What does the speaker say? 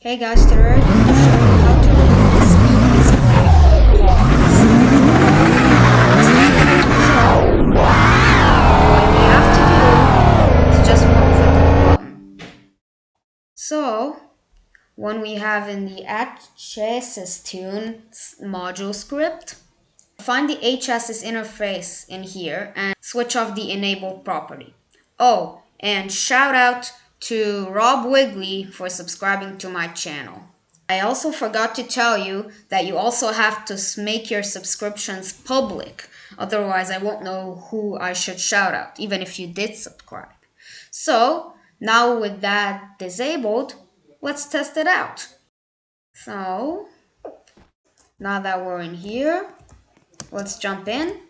Hey guys, today I'm going to show you how to remove the speed display from cards. What we have to do is just one click of a button. So, when we have in the HSS tune module script, find the HSS interface in here and switch off the enabled property. Oh, and shout out to Rob Wigley for subscribing to my channel. I also forgot to tell you that you also have to make your subscriptions public. Otherwise, I won't know who I should shout out, even if you did subscribe. So, now with that disabled, let's test it out. So, now that we're in here, let's jump in